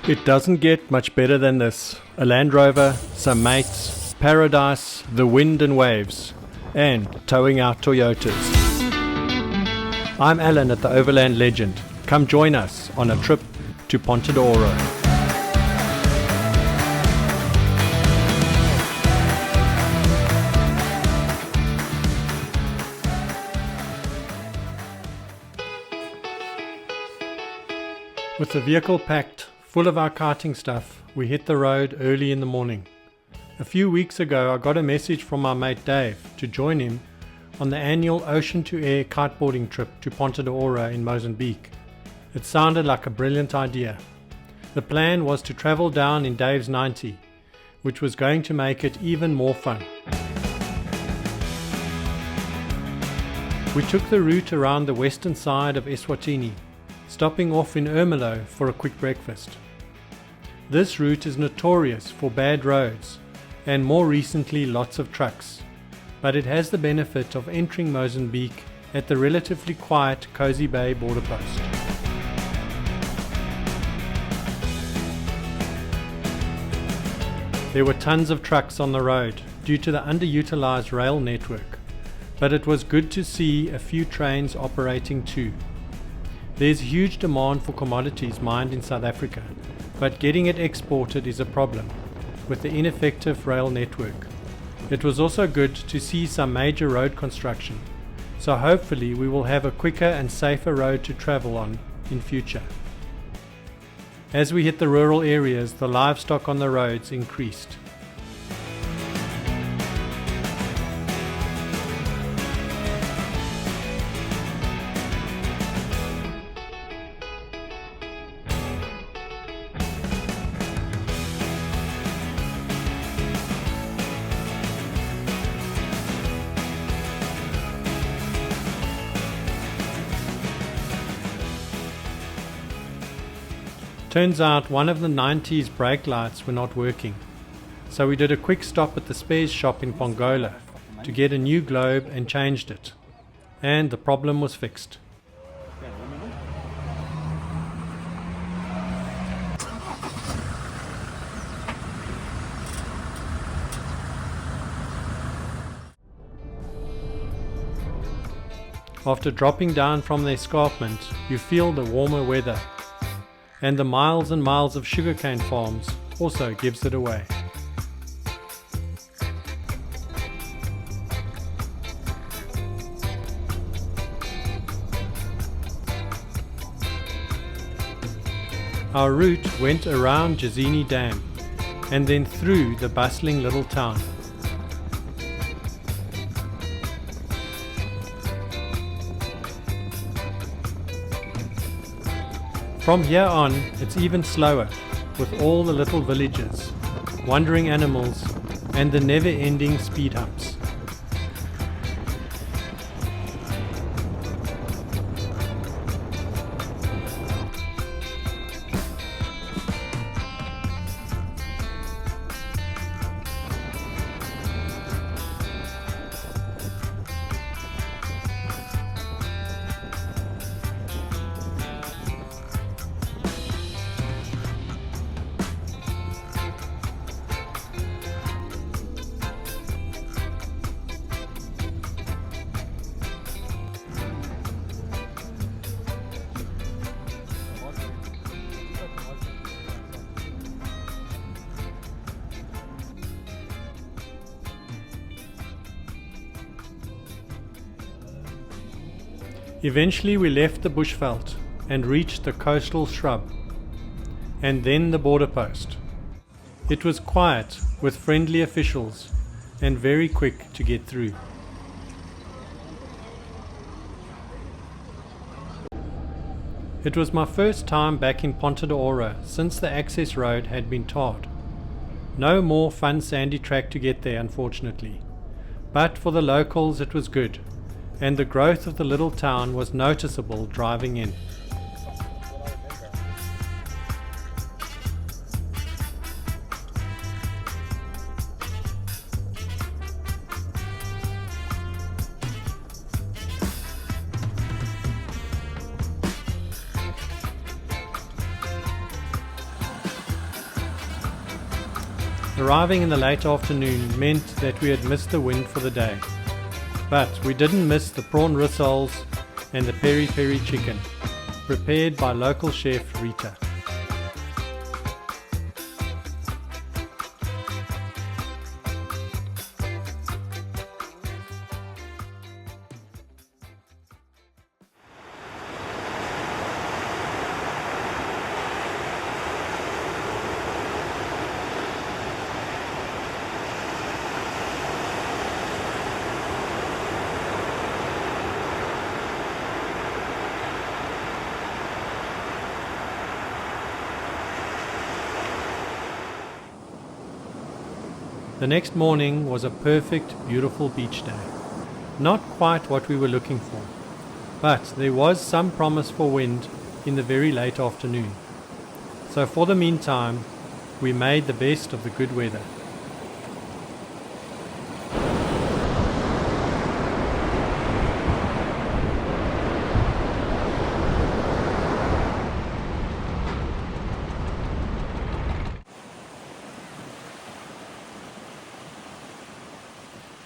It doesn't get much better than this. A Land Rover, some mates, paradise, the wind and waves, and towing out Toyotas. I'm Alan at the Overland Legend. Come join us on a trip to Ponta de Ouro. With the vehicle packed full of our kiting stuff, we hit the road early in the morning. A few weeks ago I got a message from my mate Dave to join him on the annual ocean-to-air kiteboarding trip to Ponta de Ouro in Mozambique. It sounded like a brilliant idea. The plan was to travel down in Dave's 90, which was going to make it even more fun. We took the route around the western side of Eswatini, stopping off in Ermelo for a quick breakfast. This route is notorious for bad roads and more recently lots of trucks, but it has the benefit of entering Mozambique at the relatively quiet Cozy Bay border post. There were tons of trucks on the road due to the underutilized rail network, but it was good to see a few trains operating too. There's huge demand for commodities mined in South Africa, but getting it exported is a problem with the ineffective rail network. It was also good to see some major road construction, so hopefully we will have a quicker and safer road to travel on in future. As we hit the rural areas, the livestock on the roads increased. Turns out one of the 90s brake lights were not working, so we did a quick stop at the spares shop in Pongola to get a new globe and changed it, and the problem was fixed. After dropping down from the escarpment, you feel the warmer weather, and the miles and miles of sugarcane farms also gives it away. Our route went around Jozini Dam and then through the bustling little town. From here on, it's even slower, with all the little villages, wandering animals, and the never-ending speed humps. Eventually we left the bushveld and reached the coastal shrub, and then the border post. It was quiet with friendly officials and very quick to get through. It was my first time back in Ponta de Ouro since the access road had been tarred. No more fun sandy track to get there, unfortunately, but for the locals it was good, and the growth of the little town was noticeable driving in. Arriving in the late afternoon meant that we had missed the wind for the day. But we didn't miss the prawn rissoles and the peri peri chicken, prepared by local chef Rita. The next morning was a perfect, beautiful beach day. Not quite what we were looking for, but there was some promise for wind in the very late afternoon. So for the meantime, we made the best of the good weather.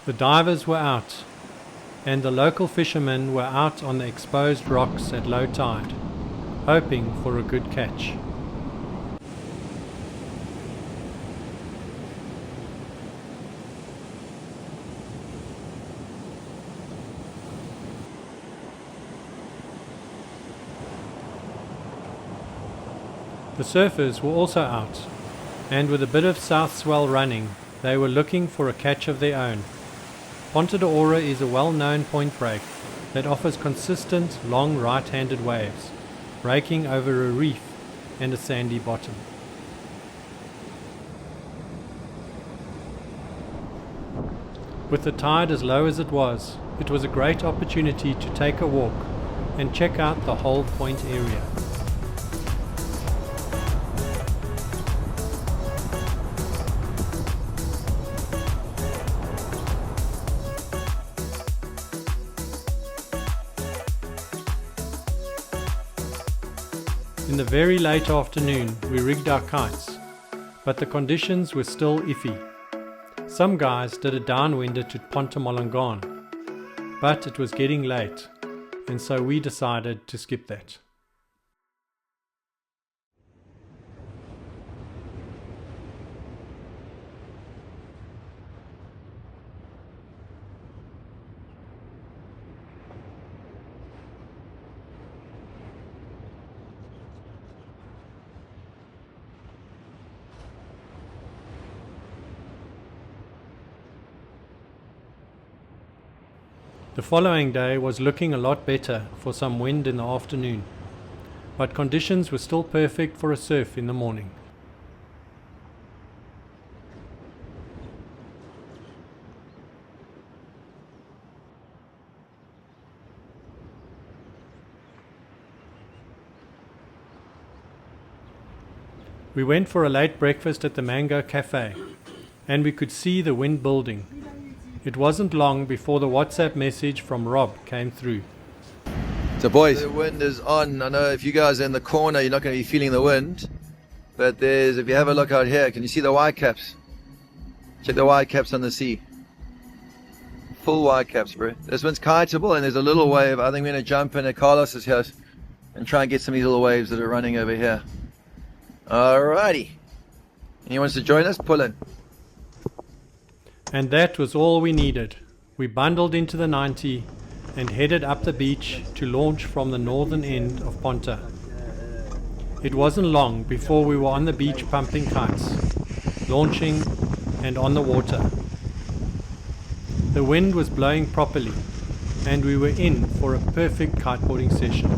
The divers were out, and the local fishermen were out on the exposed rocks at low tide, hoping for a good catch. The surfers were also out, and with a bit of south swell running, they were looking for a catch of their own. Ponta de Ouro is a well-known point break that offers consistent, long right-handed waves, breaking over a reef and a sandy bottom. With the tide as low as it was a great opportunity to take a walk and check out the whole point area. In the very late afternoon we rigged our kites, but the conditions were still iffy. Some guys did a downwinder to Ponta Molongan, but it was getting late, and so we decided to skip that. The following day was looking a lot better for some wind in the afternoon, but conditions were still perfect for a surf in the morning. We went for a late breakfast at the Mango Cafe, and we could see the wind building. It wasn't long before the WhatsApp message from Rob came through. So boys, the wind is on. I know if you guys are in the corner, you're not going to be feeling the wind. But if you have a look out here, can you see the white caps? Check the white caps on the sea. Full white caps, bro. This one's kiteable, and there's a little wave. I think we're going to jump in at Carlos's house and try and get some of these little waves that are running over here. Alrighty. Anyone wants to join us? Pull in. And that was all we needed. We bundled into the 90 and headed up the beach to launch from the northern end of Ponta. It wasn't long before we were on the beach pumping kites, launching and on the water. The wind was blowing properly, and we were in for a perfect kiteboarding session.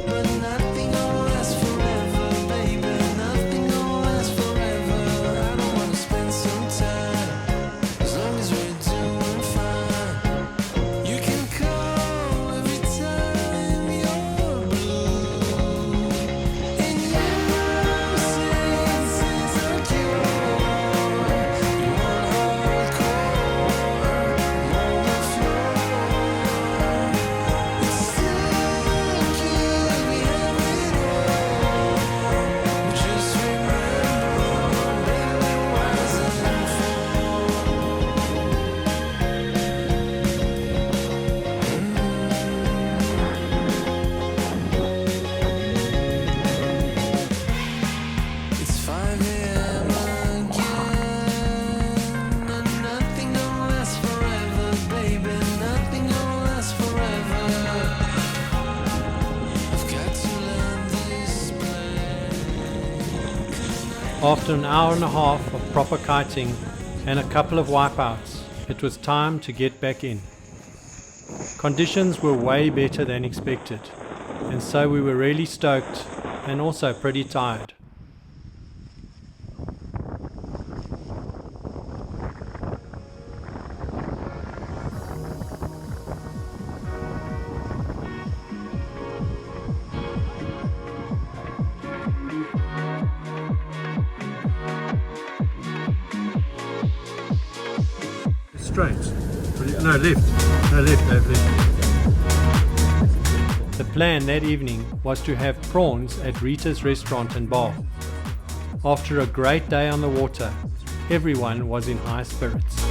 But nothing gonna last forever, baby. After an hour and a half of proper kiting and a couple of wipeouts, it was time to get back in. Conditions were way better than expected, and so we were really stoked and also pretty tired. Straight. No, left. No, left. The plan that evening was to have prawns at Rita's restaurant and bar. After a great day on the water, everyone was in high spirits.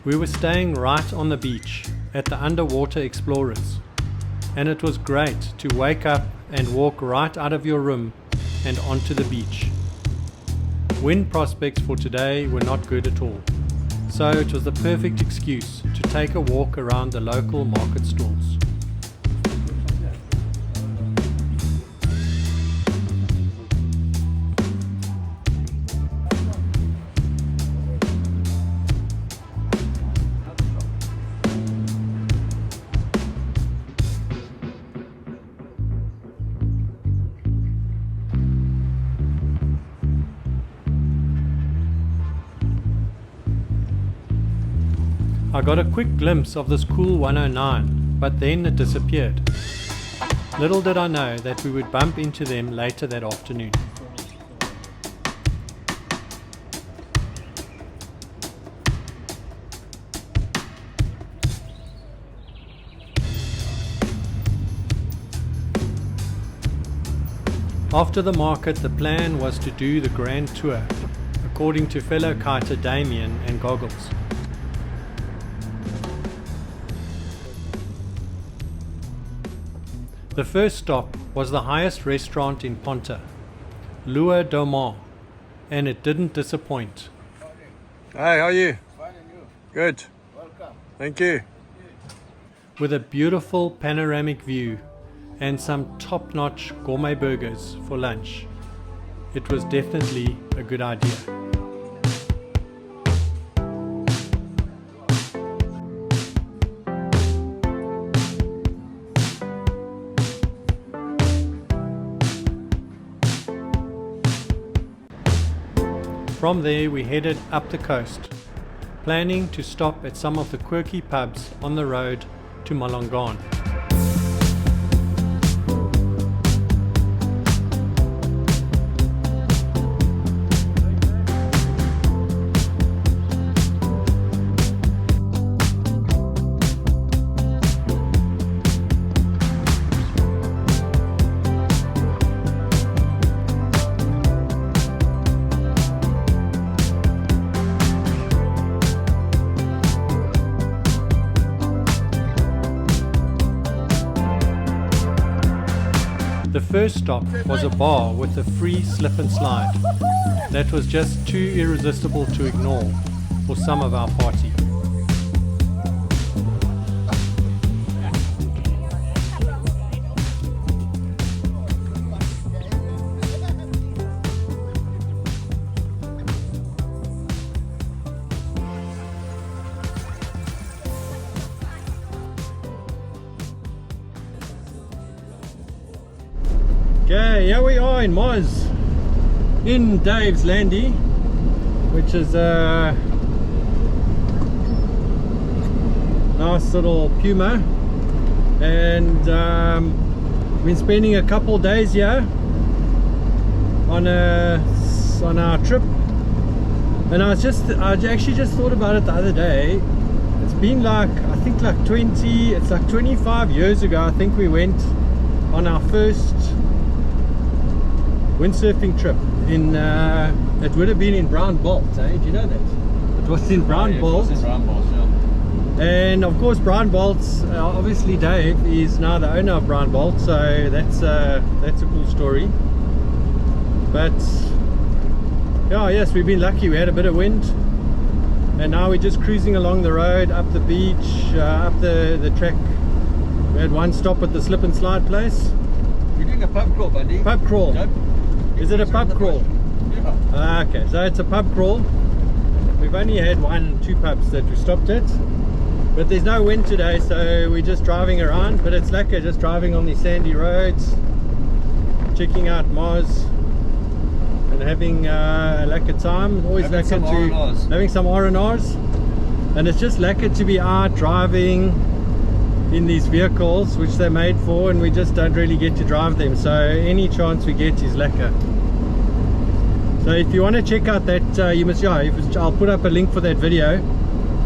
We were staying right on the beach at the Underwater Explorers, and it was great to wake up and walk right out of your room and onto the beach. Wind prospects for today were not good at all, so it was the perfect excuse to take a walk around the local market stalls. I got a quick glimpse of this cool 109, but then it disappeared. Little did I know that we would bump into them later that afternoon. After the market, the plan was to do the grand tour, according to fellow kiter Damien and Goggles. The first stop was the highest restaurant in Ponta, Lua Domont, and it didn't disappoint. Hey, how are you? Fine, and you? Good. Welcome. Thank you. With a beautiful panoramic view and some top-notch gourmet burgers for lunch, it was definitely a good idea. From there we headed up the coast, planning to stop at some of the quirky pubs on the road to Malongan. The first stop was a bar with a free slip and slide that was just too irresistible to ignore for some of our party. Okay, here we are in Moz, in Dave's Landy, which is a nice little Puma, and been spending a couple days here on our trip, And I actually just thought about it the other day. It's been like, I think like 25 years ago, I think we went on our first windsurfing trip in, it would have been in Brown Bolt, eh? Do you know that? It was in Brown Bolt. And of course Brown Bolt's, obviously Dave is now the owner of Brown Bolt, so that's a cool story. But yeah, yes, we've been lucky. We had a bit of wind, and now we're just cruising along the road, up the beach, up the track. We had one stop at the slip and slide place. We're doing a pub crawl, buddy. Pub crawl. Nope. Is it a pub crawl? Yeah. Okay, so it's a pub crawl. We've only had 2 pubs that we stopped at, but there's no wind today, so we're just driving around. But it's lekker just driving on these sandy roads, checking out Moz, and having a lekker time. Always lekker having some R&Rs, and it's just lekker to be out driving in these vehicles which they're made for, and we just don't really get to drive them, so any chance we get is lekker. So if you want to check out that, you must, I'll put up a link for that video,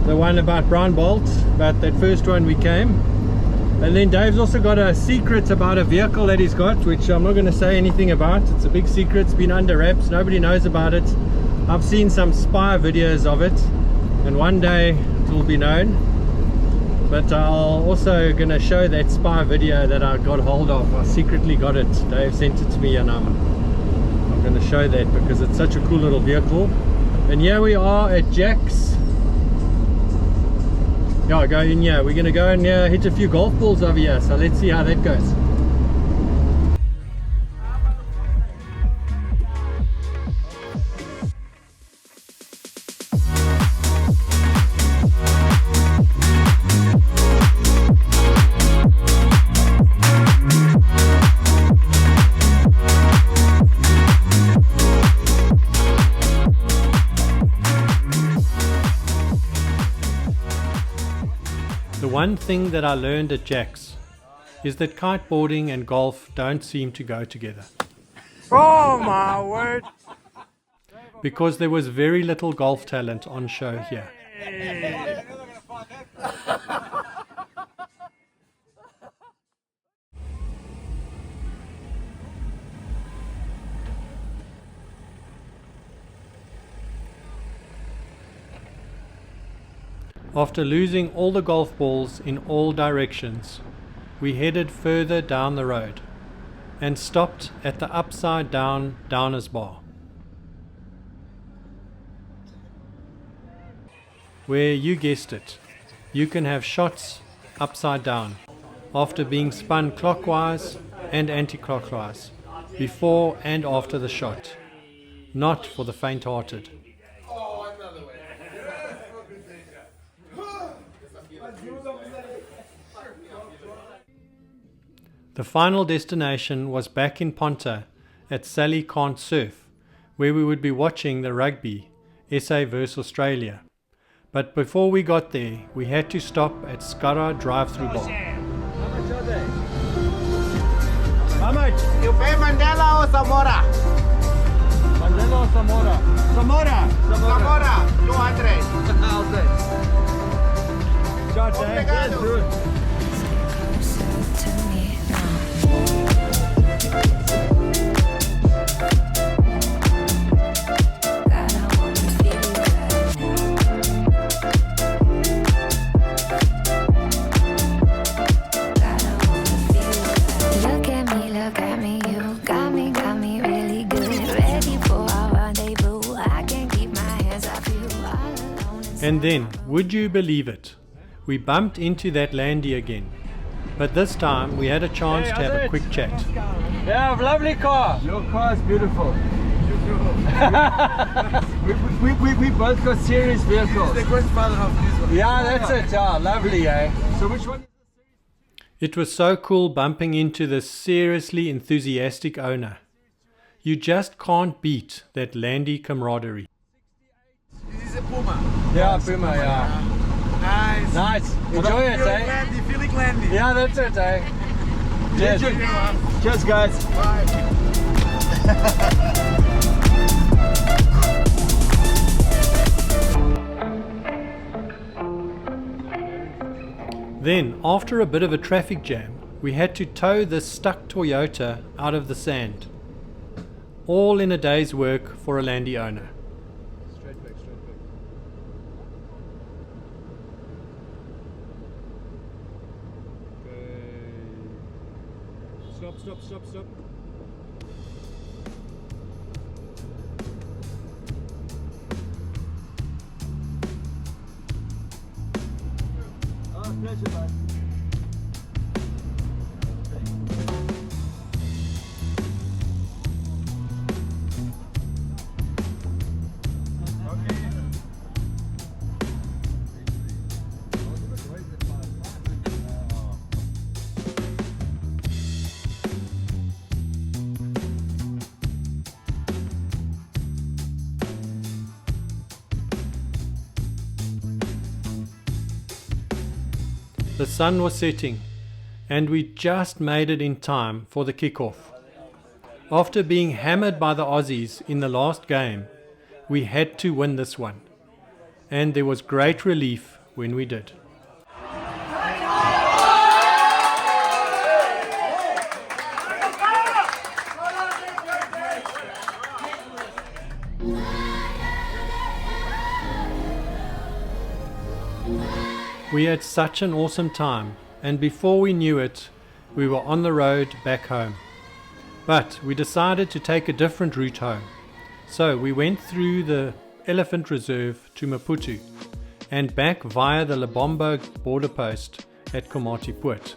the one about Brown Bolt, about that first one we came. And then Dave's also got a secret about a vehicle that he's got, which I'm not going to say anything about. It's a big secret, it's been under wraps, nobody knows about it. I've seen some spy videos of it, and one day it will be known. But I'll also going to show that spy video that I got hold of. I secretly got it, Dave sent it to me, and I'm going to show that because it's such a cool little vehicle. And here we are at Jack's. Yeah, go in here. We're going to go and hit a few golf balls over here, so let's see how that goes. The one thing that I learned at Jack's is that kiteboarding and golf don't seem to go together. Oh my word! Because there was very little golf talent on show here. After losing all the golf balls in all directions, we headed further down the road and stopped at the upside down Downers Bar, where, you guessed it, you can have shots upside down after being spun clockwise and anti-clockwise before and after the shot. Not for the faint-hearted. The final destination was back in Ponta at Sally Can't Surf, where we would be watching the rugby, SA vs Australia. But before we got there, we had to stop at Skara drive-through bar. How much? You pay Mandela or Zamora? Mandela or Zamora? Zamora. 200. I'll say. Shot, eh? Obrigado. Good. And then, would you believe it, we bumped into that landy again. But this time we had a chance to have a quick chat. Yeah, lovely car. Your car is beautiful. we both got serious vehicles. The grandfather of this one. Yeah, that's it. Yeah, lovely, eh? So which one? It was so cool bumping into this seriously enthusiastic owner. You just can't beat that landy camaraderie. This is a Puma. Yeah, Puma, yeah. Nice. Nice. Enjoy it, eh? Landy, feeling landy. Yeah, that's it, eh? Cheers. Cheers, guys. Bye. Then, after a bit of a traffic jam, we had to tow this stuck Toyota out of the sand. All in a day's work for a landy owner. Straight back, straight back. Okay. Stop, stop, stop, stop. Pleasure, bud. The sun was setting, and we just made it in time for the kick-off. After being hammered by the Aussies in the last game, we had to win this one, and there was great relief when we did. We had such an awesome time, and before we knew it, we were on the road back home. But we decided to take a different route home. So we went through the elephant reserve to Maputo and back via the Lebombo border post at Komatipoort.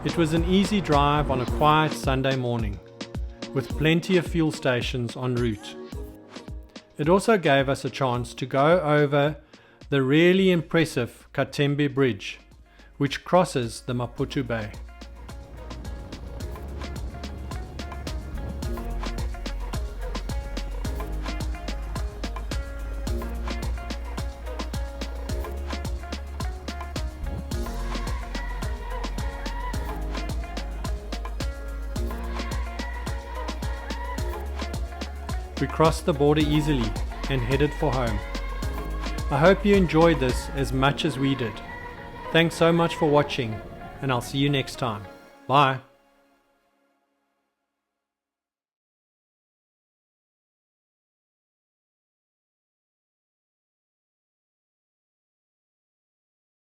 It was an easy drive on a quiet Sunday morning, with plenty of fuel stations en route. It also gave us a chance to go over the really impressive Katembe Bridge, which crosses the Maputo Bay. We crossed the border easily and headed for home. I hope you enjoyed this as much as we did. Thanks so much for watching, and I'll see you next time. Bye.